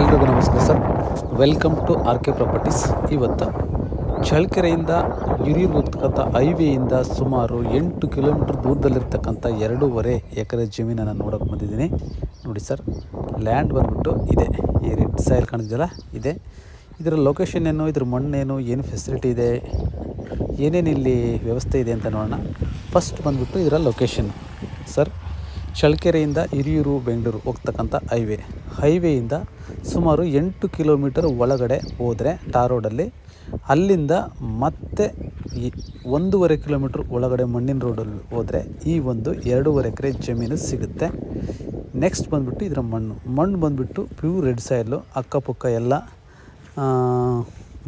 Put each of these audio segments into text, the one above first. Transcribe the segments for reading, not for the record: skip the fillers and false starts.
ಎಲ್ರಿಗೂ ನಮಸ್ಕಾರ sir. Welcome to R K properties. ಇವತ್ತು ಚಳ್ಳಕೆರೆಯಿಂದ ಹಿರಿಯೂರು ಹೋಗ್ತಕ್ಕಂಥ ಹೈವೇಯಿಂದ ಸುಮಾರು 8 ಕಿಲೋಮೀಟ್ರ್ ದೂರದಲ್ಲಿರ್ತಕ್ಕಂಥ 2.5 ಎಕರೆ ಜಮೀನನ್ನು ನೋಡೋಕೆ ಬಂದಿದ್ದೀನಿ. ನೋಡಿ ಸರ್, ಲ್ಯಾಂಡ್ ಬಂದ್ಬಿಟ್ಟು ಇದೆ. ಈ ರೆಡ್ ಸಾಯಿಲ್ ಕಾಣಿಸ್ತಿದೆಯಲ್ಲ, ಇದೆ. ಇದರ ಲೊಕೇಶನ್ ಏನು, ಇದ್ರ ಮಣ್ಣೇನು, ಏನು ಫೆಸಿಲಿಟಿ ಇದೆ, ಏನೇನು ಇಲ್ಲಿ ವ್ಯವಸ್ಥೆ ಇದೆ ಅಂತ ನೋಡೋಣ. ಫಸ್ಟ್ ಬಂದ್ಬಿಟ್ಟು ಇದರ ಲೊಕೇಶನ್ ಸರ್. ಚಳ್ಳಕೆರೆಯಿಂದ ಹಿರಿಯೂರು ಬೆಂಗಳೂರು ಹೋಗ್ತಕ್ಕಂಥ ಹೈವೇಯಿಂದ ಸುಮಾರು 8 ಕಿಲೋಮೀಟರ್ ಒಳಗಡೆ ಹೋದರೆ ಟಾರ್ ರೋಡಲ್ಲಿ, ಅಲ್ಲಿಂದ ಮತ್ತೆ 1.5 ಕಿಲೋಮೀಟ್ರ್ ಒಳಗಡೆ ಮಣ್ಣಿನ ರೋಡಲ್ಲಿ ಹೋದರೆ ಈ ಒಂದು 2.5 ಎಕರೆ ಜಮೀನು ಸಿಗುತ್ತೆ. ನೆಕ್ಸ್ಟ್ ಬಂದುಬಿಟ್ಟು ಇದರ ಮಣ್ಣು ಬಂದುಬಿಟ್ಟು ಪ್ಯೂರ್ ರೆಡ್ ಸಾಯಿಲು. ಅಕ್ಕಪಕ್ಕ ಎಲ್ಲ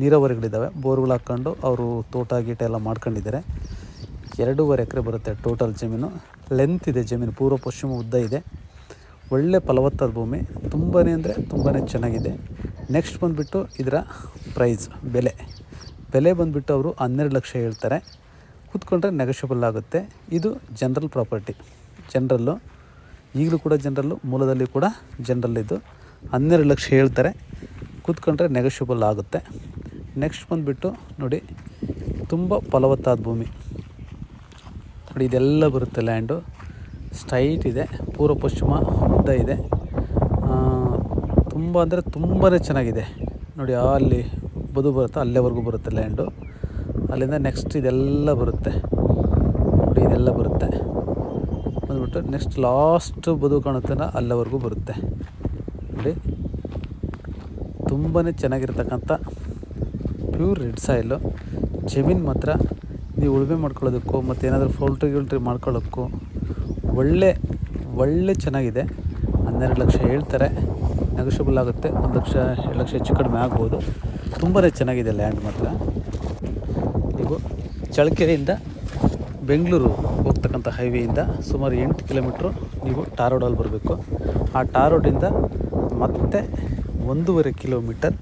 ನೀರಾವರಿಗಳಿದ್ದಾವೆ, ಬೋರ್ಗಳು ಹಾಕ್ಕೊಂಡು ಅವರು ತೋಟ ಗೀಟ ಎಲ್ಲ ಮಾಡ್ಕೊಂಡಿದ್ದಾರೆ. 2.5 ಎಕರೆ ಬರುತ್ತೆ ಟೋಟಲ್ ಜಮೀನು. ಲೆಂತ್ ಇದೆ ಜಮೀನು, ಪೂರ್ವ ಪಶ್ಚಿಮ ಉದ್ದ ಇದೆ. ಒಳ್ಳೆ ಫಲವತ್ತಾದ ಭೂಮಿ, ತುಂಬಾ ಅಂದರೆ ತುಂಬಾ ಚೆನ್ನಾಗಿದೆ. ನೆಕ್ಸ್ಟ್ ಬಂದುಬಿಟ್ಟು ಇದರ ಪ್ರೈಸ್ ಬೆಲೆ ಬಂದುಬಿಟ್ಟು ಅವರು 12 ಲಕ್ಷ ಹೇಳ್ತಾರೆ. ಕೂತ್ಕೊಂಡ್ರೆ ನೆಗೋಷಿಯಬಲ್ ಆಗುತ್ತೆ. ಇದು ಜನರಲ್ ಪ್ರಾಪರ್ಟಿ, ಜನರಲ್ಲು, ಈಗಲೂ ಕೂಡ ಜನರಲ್ಲು, ಮೂಲದಲ್ಲಿ ಕೂಡ ಜನರಲ್ಲಿದ್ದು 12 ಲಕ್ಷ ಹೇಳ್ತಾರೆ. ಕೂತ್ಕೊಂಡ್ರೆ ನೆಗೋಷಿಯಬಲ್ ಆಗುತ್ತೆ. ನೆಕ್ಸ್ಟ್ ಬಂದುಬಿಟ್ಟು ನೋಡಿ, ತುಂಬ ಫಲವತ್ತಾದ ಭೂಮಿ ನೋಡಿ. ಇದೆಲ್ಲ ಬರುತ್ತೆ ಲ್ಯಾಂಡು, ಸ್ಟ್ರೈಟ್ ಇದೆ, ಪೂರ್ವ ಪಶ್ಚಿಮ ಉದ್ದ ಇದೆ. ತುಂಬ ಅಂದರೆ ತುಂಬಾ ಚೆನ್ನಾಗಿದೆ ನೋಡಿ. ಅಲ್ಲಿ ಬರುತ್ತೆ, ಅಲ್ಲೇವರೆಗೂ ಬರುತ್ತೆ ಲ್ಯಾಂಡು. ಅಲ್ಲಿಂದ ನೆಕ್ಸ್ಟ್ ಇದೆಲ್ಲ ಬರುತ್ತೆ ನೋಡಿ, ಇದೆಲ್ಲ ಬರುತ್ತೆ ಬಂದ್ಬಿಟ್ಟು ನೆಕ್ಸ್ಟ್ ಲಾಸ್ಟ್ ಕಾಣುತ್ತೆ, ಅಲ್ಲಿವರೆಗೂ ಬರುತ್ತೆ ನೋಡಿ. ತುಂಬಾ ಚೆನ್ನಾಗಿರ್ತಕ್ಕಂಥ ಪ್ಯೂರ್ ರೆಡ್ ಸಾಯಿಲು ಜಮೀನು. ಮಾತ್ರ ನೀವು ಉಳುಮೆ ಮಾಡ್ಕೊಳ್ಳೋದಕ್ಕೂ ಮತ್ತು ಏನಾದರೂ ಪೌಲ್ಟ್ರಿ ಮಾಡ್ಕೊಳ್ಳೋಕ್ಕೂ ಒಳ್ಳೆ ಚೆನ್ನಾಗಿದೆ. 12 ಲಕ್ಷ ಹೇಳ್ತಾರೆ, ನೆಗೋಷಿಯಬಲ್ ಆಗುತ್ತೆ. 1 ಲಕ್ಷ 2 ಲಕ್ಷ ಹೆಚ್ಚು ಕಡಿಮೆ ಆಗ್ಬೋದು. ತುಂಬಾ ಚೆನ್ನಾಗಿದೆ ಲ್ಯಾಂಡ್ ಮಾತ್ರ. ನೀವು ಚಳ್ಳಕೆರೆಯಿಂದ ಬೆಂಗಳೂರು ಹೋಗ್ತಕ್ಕಂಥ ಹೈವೇಯಿಂದ ಸುಮಾರು 8 ಕಿಲೋಮೀಟ್ರು ನೀವು ಟಾರ್ ರೋಡಲ್ಲಿ ಬರಬೇಕು. ಆ ಟಾರ್ ರೋಡಿಂದ ಮತ್ತೆ 1.5 ಕಿಲೋಮೀಟರ್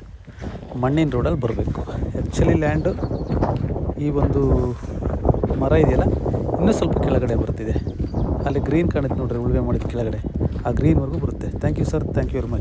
ಮಣ್ಣಿನ ರೋಡಲ್ಲಿ ಬರಬೇಕು. ಆ್ಯಕ್ಚುಲಿ ಲ್ಯಾಂಡು ಈ ಒಂದು ಮರ ಇದೆಯಲ್ಲ, ಇನ್ನೂ ಸ್ವಲ್ಪ ಕೆಳಗಡೆ ಬರ್ತಿದೆ. ಅಲ್ಲಿ ಗ್ರೀನ್ ಕಾಣುತ್ತೆ ನೋಡ್ರಿ, ಉಳುಮೆ ಮಾಡಿದ ಕೆಳಗಡೆ ಆ ಗ್ರೀನ್ವರೆಗೂ ಬರುತ್ತೆ. Thank you sir, thank you very much.